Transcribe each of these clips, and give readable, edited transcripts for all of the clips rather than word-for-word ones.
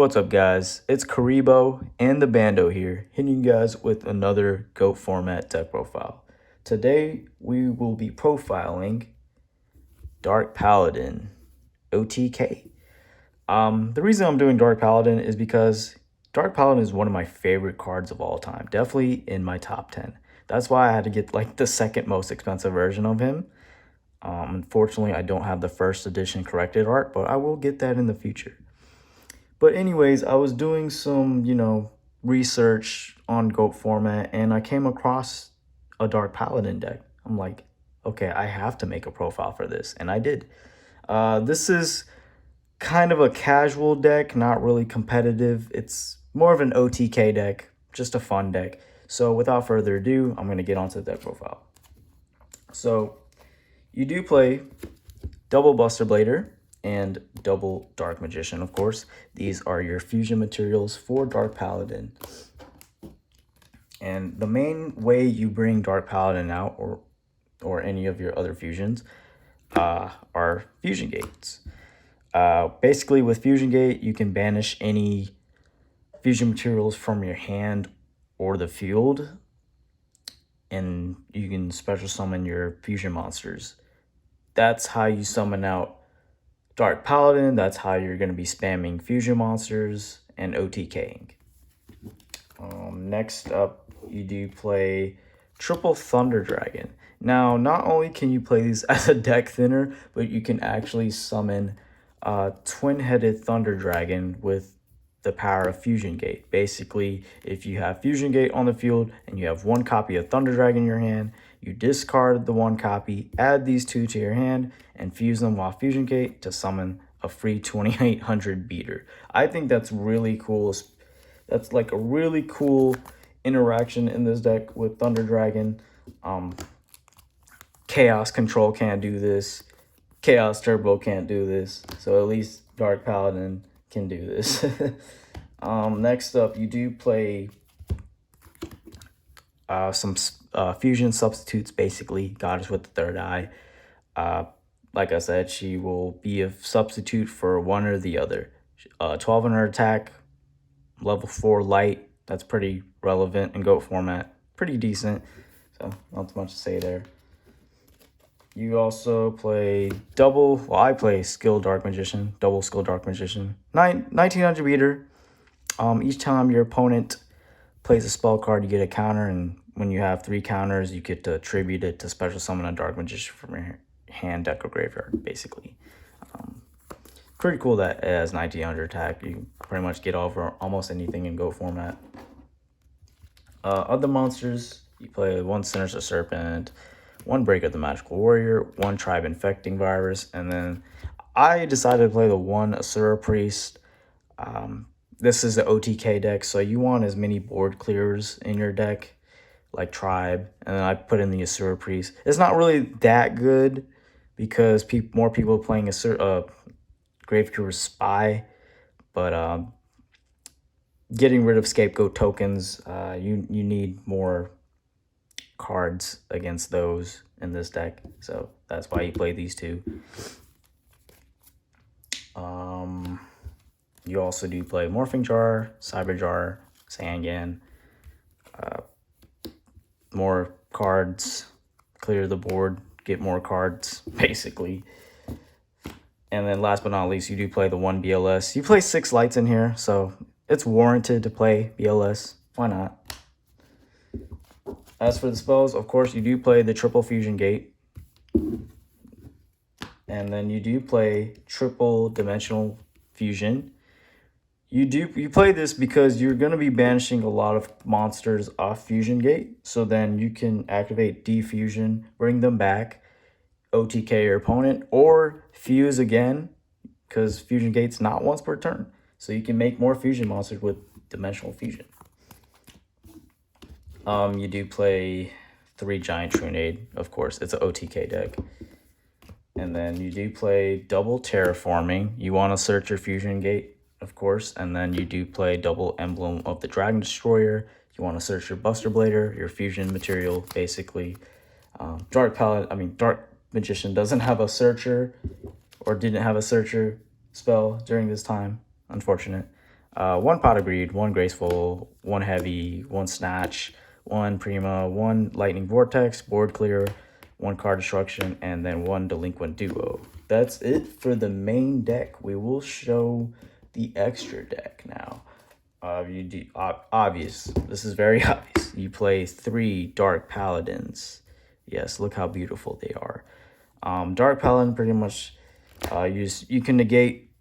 What's up, guys? It's Karibo and the Bando here, hitting you guys with another GOAT format deck profile. Today, we will be profiling Dark Paladin, OTK. The reason I'm doing Dark Paladin is because Dark Paladin is one of my favorite cards of all time, definitely in my top 10. That's why I had to get like the second most expensive version of him. Unfortunately, I don't have the first edition corrected art, but I will get that in the future. But anyways, I was doing some, research on GOAT format, and I came across a Dark Paladin deck. I'm like, okay, I have to make a profile for this, and I did. This is kind of a casual deck, not really competitive. It's more of an OTK deck, just a fun deck. So without further ado, I'm going to get onto the deck profile. So you do play double Buster Blader and double Dark Magician, of course. These are your fusion materials for Dark Paladin. And the main way you bring Dark Paladin out, or any of your other fusions, are fusion gates. Basically, with Fusion Gate, you can banish any fusion materials from your hand or the field, and you can special summon your fusion monsters. That's how you summon out Dark Paladin. That's how you're going to be spamming fusion monsters and OTKing. Next up, you do play triple Thunder Dragon. Now, not only can you play these as a deck thinner, but you can actually summon twin-headed Thunder Dragon with the power of Fusion Gate. Basically, if you have Fusion Gate on the field and you have one copy of Thunder Dragon in your hand, you discard the one copy, add these two to your hand, and fuse them while Fusion Gate to summon a free 2800 beater. I think that's really cool. That's like a really cool interaction in this deck with Thunder Dragon. Chaos Control can't do this. Chaos Turbo can't do this. So at least Dark Paladin can do this. Next up, you do play some fusion substitutes, basically. Goddess with the third eye. Like I said, she will be a substitute for one or the other. 1200 attack, level 4 light. That's pretty relevant in GOAT format. Pretty decent. So not too much to say there. You also play double, well, I play Skill Dark Magician, double Skill Dark Magician. 1900 beater. Each time your opponent plays a spell card, you get a counter, and when you have 3 counters, you get to attribute it to special summon a Dark Magician from your hand, deck, or graveyard, basically. Pretty cool that it has 1900 attack. You can pretty much get over almost anything in GOAT format. Other monsters, you play 1 Sinister Serpent, 1 Break of the Magical Warrior, 1 Tribe Infecting Virus, and then I decided to play the 1 Asura Priest. This is the OTK deck, so you want as many board clears in your deck, like Tribe, and then I put in the Asura Priest. It's not really that good because more people are playing Gravecure Spy, but getting rid of Scapegoat tokens, you need more cards against those in this deck, so that's why you play these two. You also do play Morphing Jar, Cyber Jar, Sangan. More cards, clear the board, get more cards, basically. And then last but not least, you do play the 1 BLS. You play 6 lights in here, so it's warranted to play BLS. Why not? As for the spells, of course, you do play the triple Fusion Gate. And then you do play triple Dimensional Fusion. You play this because you're going to be banishing a lot of monsters off Fusion Gate. So then you can activate Defusion, bring them back, OTK your opponent, or fuse again, because Fusion Gate's not once per turn. So you can make more fusion monsters with Dimensional Fusion. You do play 3 Giant Trunade, of course. It's an OTK deck. And then you do play double Terraforming. You want to search your Fusion Gate, of course. And then you do play double Emblem of the Dragon Destroyer. You want to search your Buster Blader, your fusion material, basically. Dark Magician doesn't have a searcher, or didn't have a searcher spell during this time. Unfortunate. 1 Pot of Greed, 1 Graceful, 1 Heavy, 1 Snatch, 1 Prima, 1 Lightning Vortex, board clear, 1 Card Destruction, and then 1 Delinquent Duo. That's it for the main deck. We will show the extra deck now. Obvious. This is very obvious. You play 3 Dark Paladins. Yes, look how beautiful they are. Dark Paladin pretty much you can negate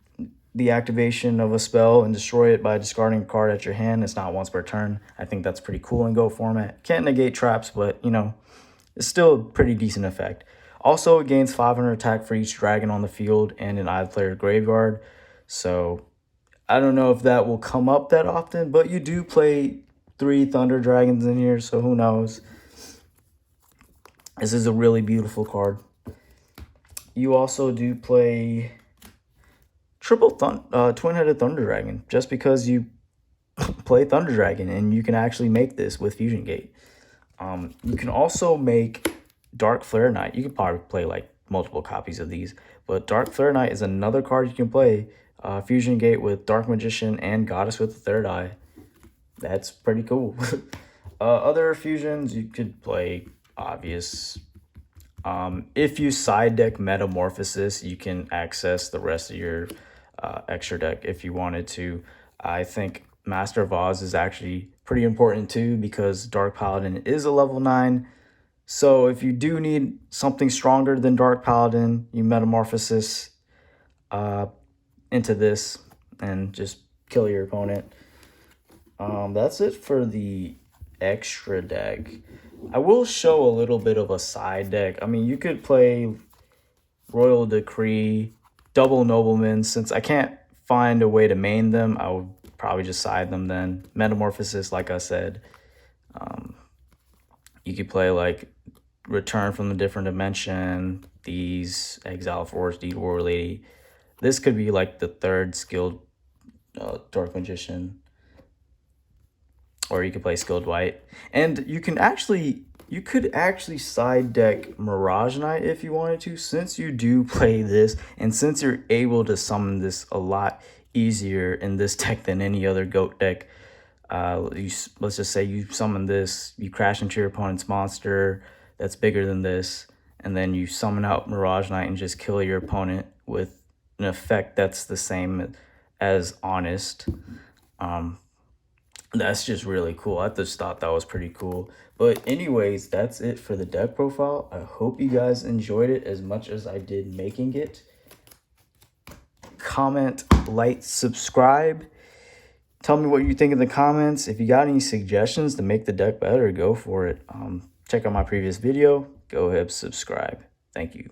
the activation of a spell and destroy it by discarding a card at your hand. It's not once per turn. I think that's pretty cool in Go format. Can't negate traps, but you know, it's still a pretty decent effect. Also, it gains 500 attack for each dragon on the field and an either player graveyard. So I don't know if that will come up that often, but you do play 3 Thunder Dragons in here, so who knows. This is a really beautiful card. You also do play Twin-Headed Thunder Dragon, just because you play Thunder Dragon, and you can actually make this with Fusion Gate. You can also make Dark Flare Knight. You could probably play like multiple copies of these, but Dark Flare Knight is another card you can play. Fusion Gate with Dark Magician and Goddess with the Third Eye. That's pretty cool. Other fusions you could play, obvious. If you side deck Metamorphosis, you can access the rest of your extra deck if you wanted to. I think Master of Oz is actually pretty important too, because Dark Paladin is a level 9. So if you do need something stronger than Dark Paladin, you Metamorphosis into this and just kill your opponent. That's it for the extra deck. I will show a little bit of a side deck. I mean, you could play Royal Decree, Double Nobleman. Since I can't find a way to main them, I would probably just side them then. Metamorphosis, like I said. You could play like Return from the Different Dimension, these Exile Force, Deed War Lady. This could be like the 3rd skilled Dark Magician. Or you could play Skilled White. And you could actually side deck Mirage Knight if you wanted to, since you do play this, and since you're able to summon this a lot easier in this deck than any other GOAT deck. Let's just say you summon this, you crash into your opponent's monster that's bigger than this, and then you summon out Mirage Knight and just kill your opponent with an effect that's the same as Honest. That's just really cool. I just thought that was pretty cool. But anyways, that's it for the deck profile. I hope you guys enjoyed it as much as I did making it. Comment, like, subscribe. Tell me what you think in the comments. If you got any suggestions to make the deck better, go for it. Check out my previous video. Go ahead, subscribe. Thank you.